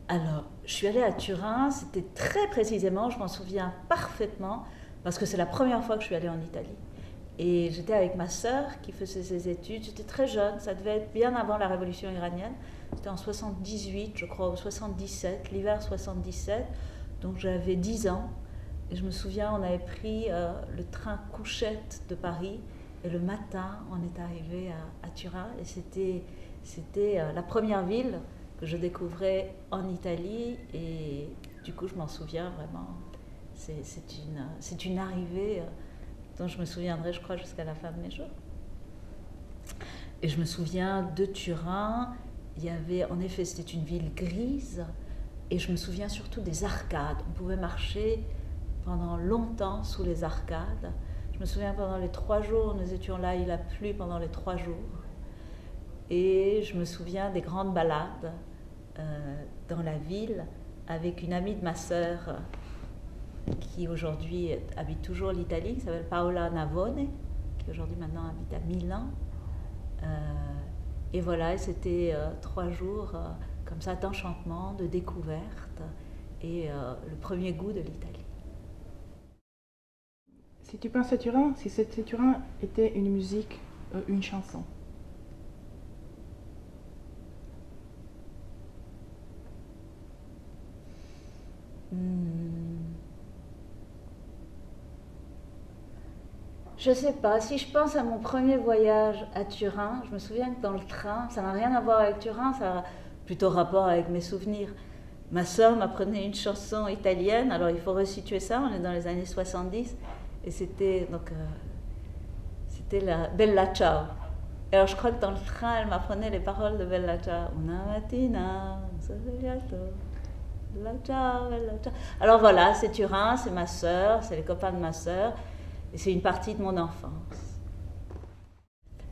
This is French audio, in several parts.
Alors, je suis allée à Turin, c'était très précisément, je m'en souviens parfaitement, parce que c'est la première fois que je suis allée en Italie. Et j'étais avec ma sœur qui faisait ses études, j'étais très jeune, ça devait être bien avant la révolution iranienne, c'était en 78, je crois, ou 77, l'hiver 77, donc j'avais 10 ans. Et je me souviens, on avait pris le train Couchette de Paris, et le matin, on est arrivé à Turin, et c'était la première ville que je découvrais en Italie, et du coup, je m'en souviens vraiment. C'est une arrivée dont je me souviendrai, je crois, jusqu'à la fin de mes jours. Et je me souviens de Turin, il y avait, en effet, c'était une ville grise, et je me souviens surtout des arcades. On pouvait marcher pendant longtemps sous les arcades. Je me souviens pendant les 3 jours, nous étions là, il a plu pendant les 3 jours. Et je me souviens des grandes balades dans la ville avec une amie de ma sœur qui aujourd'hui habite toujours l'Italie, qui s'appelle Paola Navone, qui aujourd'hui maintenant habite à Milan. Euh, et voilà, c'était 3 jours comme ça d'enchantement, de découverte et le premier goût de l'Italie. Si tu penses à Turin, si cette Turin était une musique, une chanson. Hmm. Je sais pas, si je pense à mon premier voyage à Turin, je me souviens que dans le train, ça n'a rien à voir avec Turin, ça a plutôt rapport avec mes souvenirs. Ma sœur m'apprenait une chanson italienne, alors il faut resituer ça, on est dans les années 70, et c'était la Bella Ciao. Alors je crois que dans le train, elle m'apprenait les paroles de Bella Ciao. Una mattina, un svegliato, Bella Ciao, Bella Ciao. Alors voilà, c'est Turin, c'est ma sœur, c'est les copains de ma sœur, et c'est une partie de mon enfance.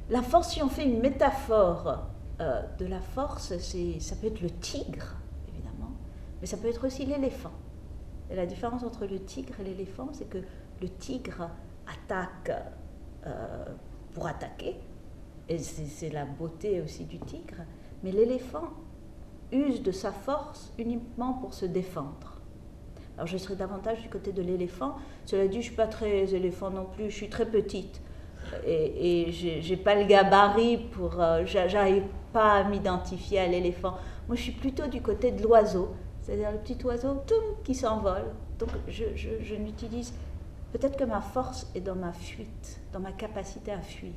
La force, si on fait une métaphore de la force, ça peut être le tigre, évidemment, mais ça peut être aussi l'éléphant. Et la différence entre le tigre et l'éléphant, c'est que le tigre attaque euh, pour attaquer, et c'est la beauté aussi du tigre, mais l'éléphant use de sa force uniquement pour se défendre. Alors je serais davantage du côté de l'éléphant. Cela dit, je ne suis pas très éléphant non plus, je suis très petite. Et j'ai pas le gabarit pour... j'arrive pas à m'identifier à l'éléphant. Moi, je suis plutôt du côté de l'oiseau, c'est-à-dire le petit oiseau qui s'envole. Donc je n'utilise... Peut-être que ma force est dans ma fuite, dans ma capacité à fuir.